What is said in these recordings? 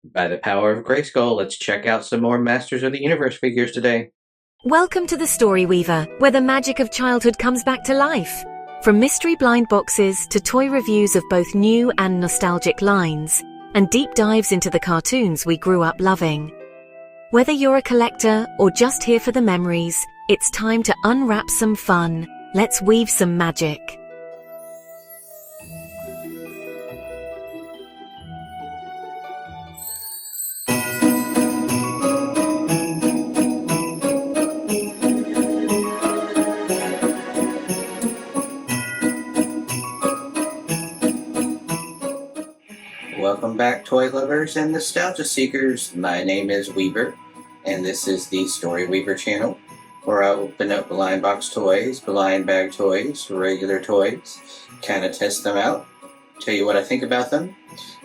By the power of Grayskull, let's check out some more Masters of the Universe figures today. Welcome to the Story Weaver, where the magic of childhood comes back to life. From mystery blind boxes to toy reviews of both new and nostalgic lines, and deep dives into the cartoons we grew up loving. Whether you're a collector or just here for the memories, it's time to unwrap some fun. Let's weave some magic. Welcome back, toy lovers and nostalgia seekers. My name is Weaver, and this is the Story Weaver channel, where I open up blind box toys, blind bag toys, regular toys, kind of test them out, tell you what I think about them,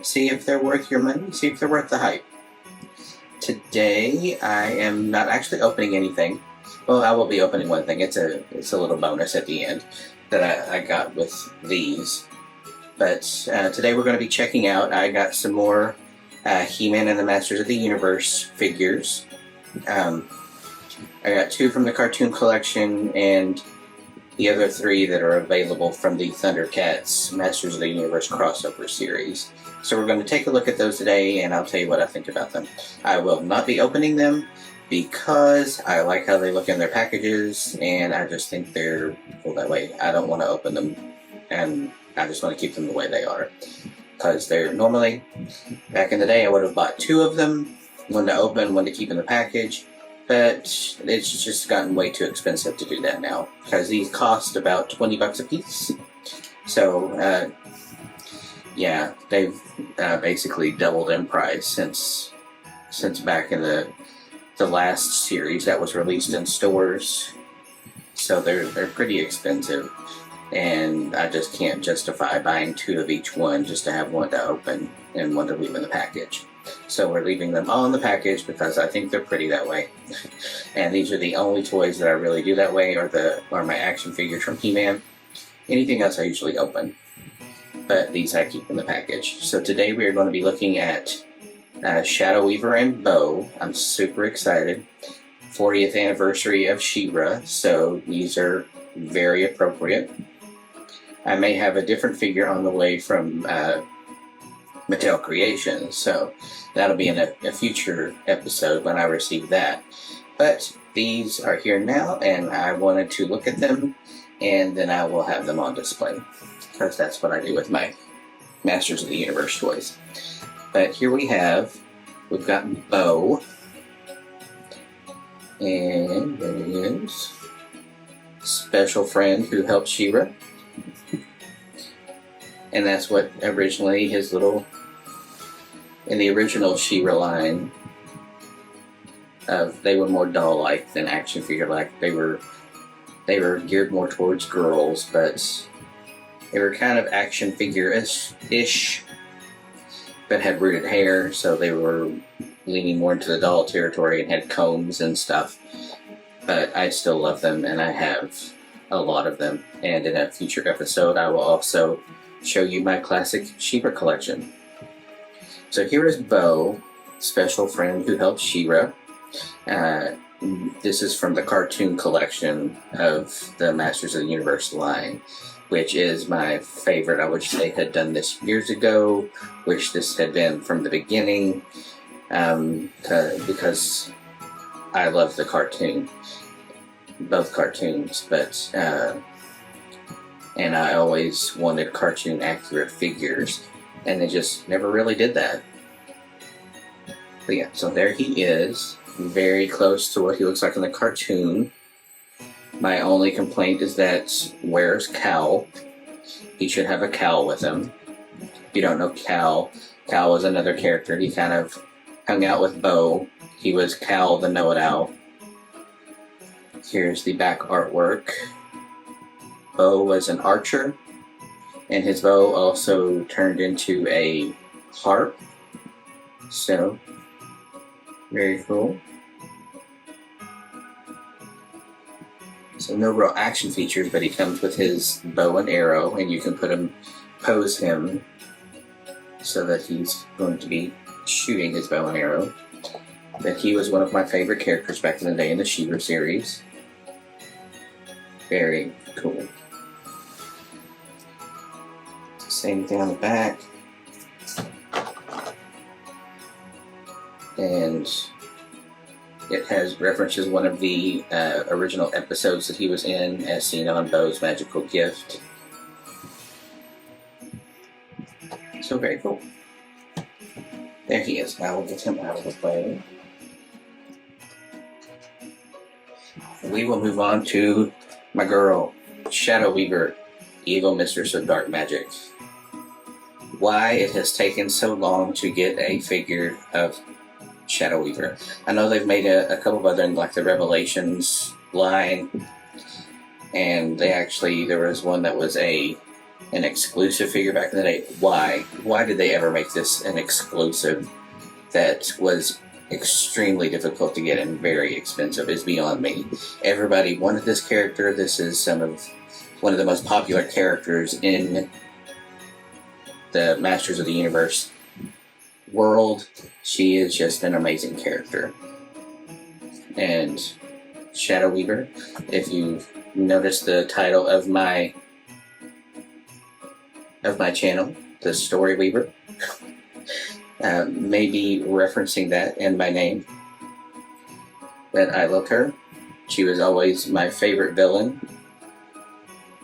see if they're worth your money, see if they're worth the hype. Today, I am not actually opening anything. Well, I will be opening one thing. It's a little bonus at the end that I got with these. But today we're going to be checking out, I got some more He-Man and the Masters of the Universe figures. I got 2 from the cartoon collection and the other 3 that are available from the Thundercats Masters of the Universe crossover series. So we're going to take a look at those today, and I'll tell you what I think about them. I will not be opening them because I like how they look in their packages, and I just think they're cool that way. I don't want to open them, and I just want to keep them the way they are. Because they're normally, back in the day, I would have bought 2 of them, one to open, one to keep in the package. But it's just gotten way too expensive to do that now. Because these cost about 20 bucks a piece. So, yeah, they've basically doubled in price since back in the last series that was released in stores. So they're pretty expensive. And I just can't justify buying 2 of each one just to have one to open and one to leave in the package. So we're leaving them all in the package because I think they're pretty that way. And these are the only toys that I really do that way, are my action figures from He-Man. Anything else I usually open, but these I keep in the package. So today we are going to be looking at Shadow Weaver and Bo. I'm super excited. 40th anniversary of She-Ra, so these are very appropriate. I may have a different figure on the way from Mattel Creations, so that'll be in a future episode when I receive that. But these are here now, and I wanted to look at them, and then I will have them on display, because that's what I do with my Masters of the Universe toys. But here we've got Bo, and there he is. Special friend who helped She-Ra. And that's what originally in the original She-Ra line, they were more doll-like than action figure-like. They were geared more towards girls, but they were kind of action figure-ish, but had rooted hair, so they were leaning more into the doll territory and had combs and stuff. But I still love them, and I have a lot of them. And in a future episode, I will also show you my classic She-Ra collection. So here is Bo, special friend who helped She-Ra. This is from the cartoon collection of the Masters of the Universe line, which is my favorite. I wish they had done this years ago. Wish this had been from the beginning, because I love the cartoon, both cartoons, but and I always wanted cartoon accurate figures, and they just never really did that. But yeah, so there he is, very close to what he looks like in the cartoon. My only complaint is that where's Cal? He should have a Cal with him. If you don't know Cal was another character. He kind of hung out with Bo. He was Cal the Know-It-All. Here's the back artwork. Bo was an archer, and his bow also turned into a harp. So, very cool. So no real action features, but he comes with his bow and arrow, and you can pose him so that he's going to be shooting his bow and arrow. But he was one of my favorite characters back in the day in the She-Ra series. Very cool. Same thing on the back. And it has references one of the original episodes that he was in, as seen on Bo's Magical Gift. So very cool. There he is. Now we'll get him out of the way. We will move on to my girl, Shadow Weaver, Evil Mistress of Dark Magic. Why it has taken so long to get a figure of Shadow Weaver. I know they've made a couple of other, like the Revelations line, and there was one that was an exclusive figure back in the day. Why did they ever make this an exclusive that was extremely difficult to get and very expensive? Is beyond me. Everybody wanted this character. This is one of the most popular characters in the Masters of the Universe world. She is just an amazing character. And Shadow Weaver, if you notice the title of my channel, The Story Weaver, maybe referencing that in my name. But I love her. She was always my favorite villain,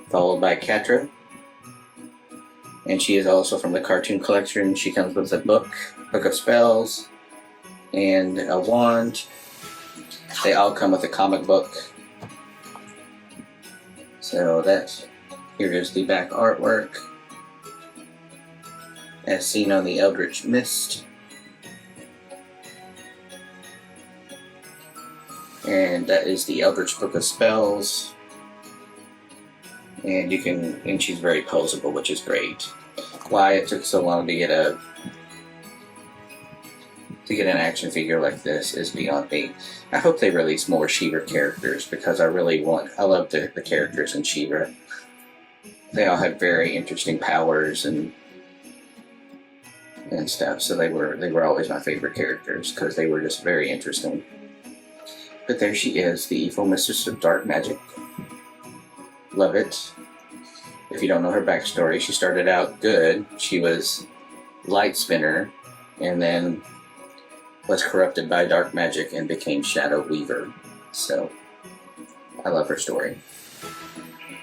followed by Catra. And she is also from the cartoon collection. She comes with a book of spells, and a wand. They all come with a comic book. So here is the back artwork, as seen on the Eldritch Mist. And that is the Eldritch Book of Spells. And she's very posable, which is great. Why it took so long to get an action figure like this is beyond me. I hope they release more She-Ra characters, because I love the characters in She-Ra. They all had very interesting powers and stuff, so they were always my favorite characters, because they were just very interesting. But there she is, the Evil Mistress of Dark Magic. Love it. If you don't know her backstory, she started out good. She was Light Spinner, and then was corrupted by dark magic and became Shadow Weaver. So, I love her story.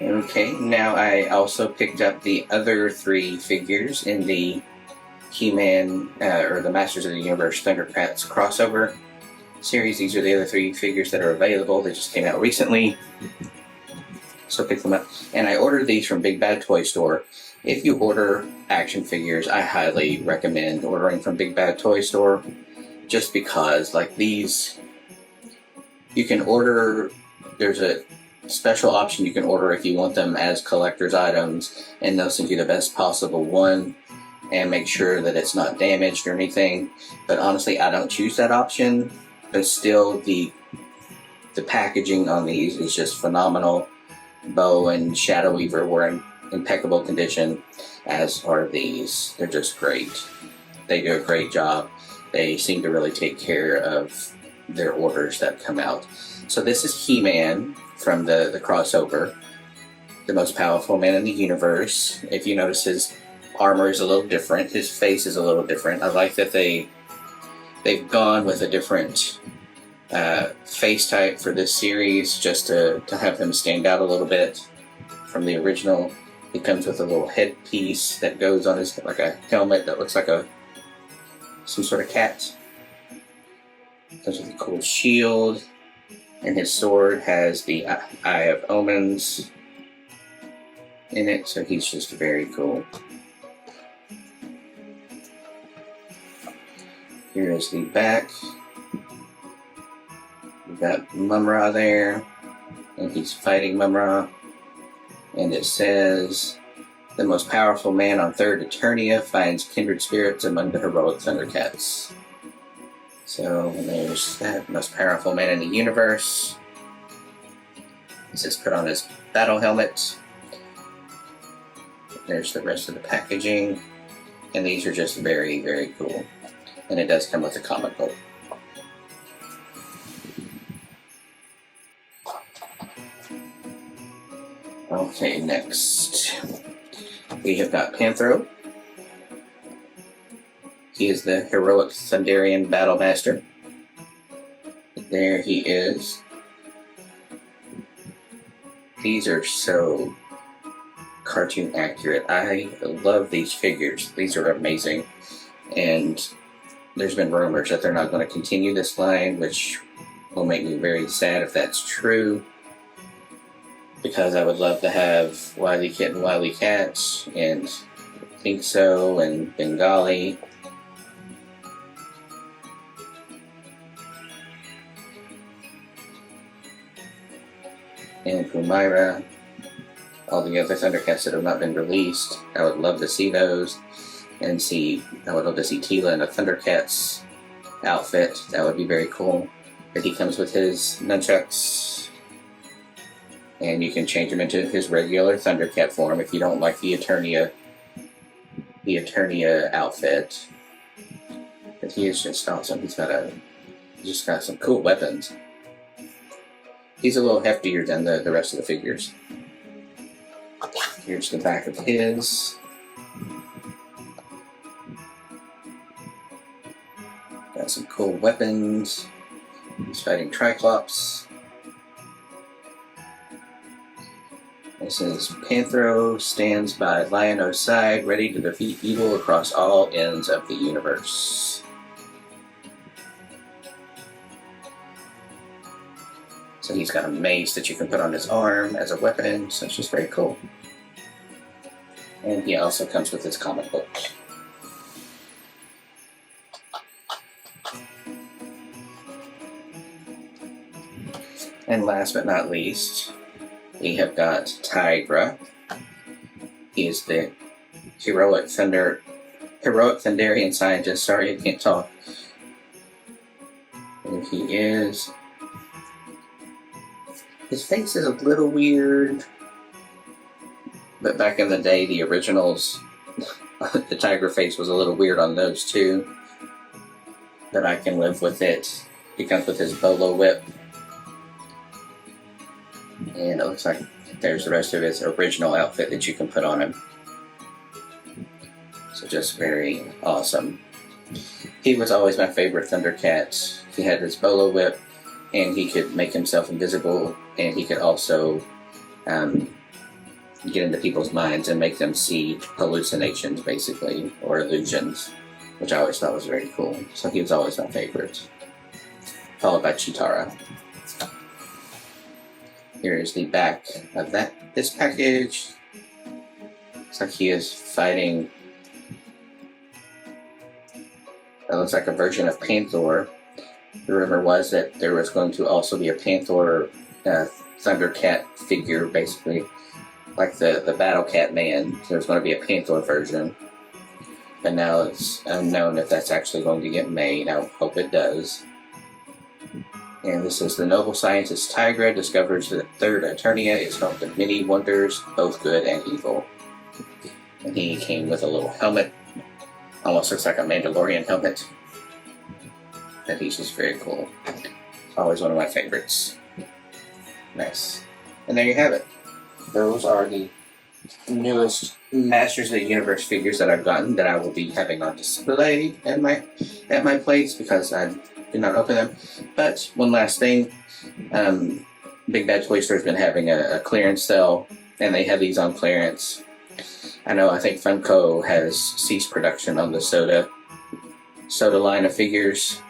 Okay, now I also picked up the other 3 figures in the He-Man, or the Masters of the Universe Thundercats crossover series. These are the other 3 figures that are available. They just came out recently. So pick them up. And I ordered these from Big Bad Toy Store. If you order action figures, I highly recommend ordering from Big Bad Toy Store, just because, like these, you can order, there's a special option you can order if you want them as collector's items, and they'll send you the best possible one and make sure that it's not damaged or anything. But honestly, I don't choose that option, but still the packaging on these is just phenomenal. Bo and Shadow Weaver were in impeccable condition, as are these. They're just great. They do a great job. They seem to really take care of their orders that come out. So this is He-Man from the crossover, the most powerful man in the universe. If you notice, his armor is a little different. His face is a little different. I like that they've gone with a different face type for this series, just to have him stand out a little bit from the original. He comes with a little headpiece that goes on his, like a helmet that looks like some sort of cat. Comes with a cool shield, and his sword has the Eye of Omens in it, so he's just very cool. Here is the back. We've got Mum-Ra there, and he's fighting Mum-Ra. And it says, the most powerful man on Third Eternia finds kindred spirits among the heroic Thundercats. So there's that, most powerful man in the universe. He says put on his battle helmet. There's the rest of the packaging. And these are just very, very cool. And it does come with a comic book. Okay, next we have got Panthro. He is the heroic Thunderian battle master. There he is. These are so cartoon accurate. I love these figures. These are amazing. And there's been rumors that they're not going to continue this line, which will make me very sad if that's true. Because I would love to have Wily Kit and Wily Cat, and Think So, and Bengali. And Humaira. All the other Thundercats that have not been released. I would love to see those. And I would love to see Tila in a Thundercats outfit. That would be very cool. But he comes with his nunchucks. And you can change him into his regular Thundercat form if you don't like the Eternia outfit. But he is just awesome. He's just got some cool weapons. He's a little heftier than the rest of the figures. Here's the back of his. Got some cool weapons. He's fighting Triclops. This is Panthro stands by Lion-O's side, ready to defeat evil across all ends of the universe. So he's got a mace that you can put on his arm as a weapon, so it's just very cool. And he also comes with his comic book. And last but not least, we have got Tygra. He is the heroic Thunderian scientist. Sorry, I can't talk. There he is. His face is a little weird, but back in the day, the originals, the Tygra face was a little weird on those too. But I can live with it. He comes with his bolo whip. And it looks like there's the rest of his original outfit that you can put on him. So just very awesome. He was always my favorite Thundercat. He had his bolo whip, and he could make himself invisible, and he could also get into people's minds and make them see hallucinations, basically, or illusions, which I always thought was very cool. So he was always my favorite. Followed by Chitara. Here is the back of this package. Looks like he is fighting. That looks like a version of Panthro. The rumor was that there was going to also be a Panthro Thundercat figure, basically like the Battle Cat Man. There's going to be a Panthro version, but now it's unknown if that's actually going to get made. I hope it does. And this is the noble scientist Tygra discovers the third Eternia is home to many wonders, both good and evil. And he came with a little helmet. Almost looks like a Mandalorian helmet. And he's just very cool. Always one of my favorites. Nice. And there you have it. Those are the newest Masters of the Universe figures that I've gotten that I will be having on display at my place because I did not open them. But one last thing, Big Bad Toy Store's been having a clearance sale, and they have these on clearance. I think Funko has ceased production on the soda line of figures,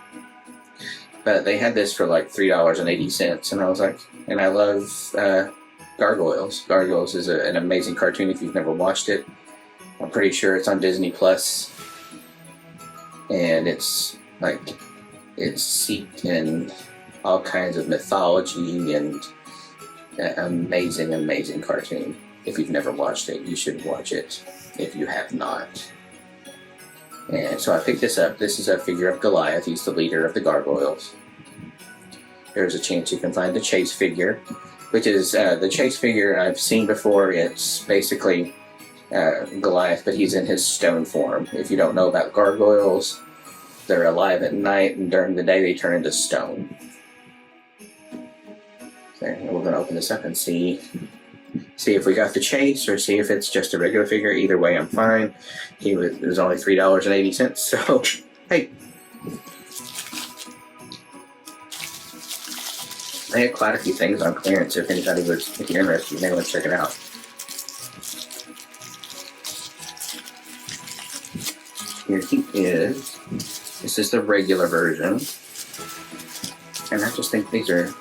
but they had this for like $3.80, and I was like, and I love Gargoyles. Gargoyles is an amazing cartoon if you've never watched it. I'm pretty sure it's on Disney Plus, and it's steeped in all kinds of mythology and amazing, amazing cartoon. If you've never watched it, you should watch it if you have not. And so I picked this up. This is a figure of Goliath. He's the leader of the Gargoyles. There's a chance you can find the Chase figure, which is the Chase figure I've seen before. It's basically Goliath, but he's in his stone form. If you don't know about Gargoyles, They're alive at night, and during the day they turn into stone. So we're going to open this up and see if we got the chase, or see if it's just a regular figure. Either way, I'm fine. It was only $3.80, so hey. They had quite a few things on clearance. If anybody was interested, you may want to check it out. Here he is. This is the regular version. And I just think they're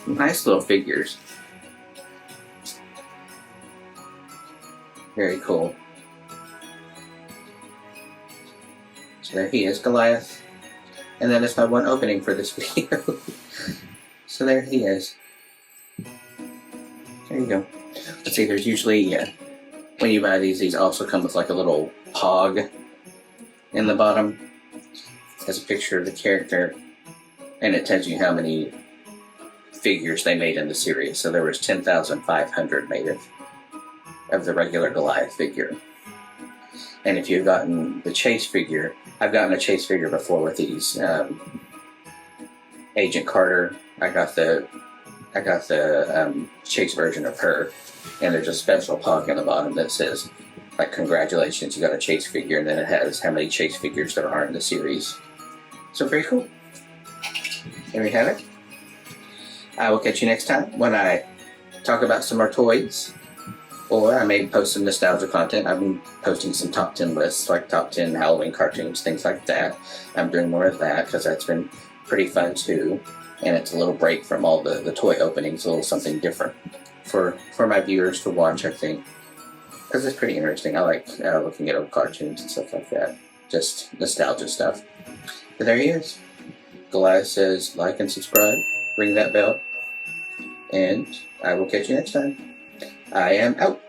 nice little figures. Very cool. So there he is, Goliath. And that is my one opening for this video. So there he is. There you go. Let's see, there's usually, when you buy these also come with like a little pog in the bottom. It has a picture of the character, and it tells you how many figures they made in the series. So there was 10,500 made of the regular Goliath figure. And if you've gotten the chase figure, I've gotten a chase figure before with these. Agent Carter, I got the chase version of her, and there's a special pog in the bottom that says, like, congratulations, you got a chase figure, and then it has how many chase figures there are in the series. So very cool. There we have it. I will catch you next time when I talk about some more toys, or I may post some nostalgia content. I've been posting some top 10 lists, like top 10 Halloween cartoons, things like that. I'm doing more of that because that's been pretty fun too, and it's a little break from all the toy openings, a little something different for my viewers to watch, I think, because it's pretty interesting. I like looking at old cartoons and stuff like that, just nostalgia stuff. But there he is. Goliath says like and subscribe, ring that bell, and I will catch you next time. I am out.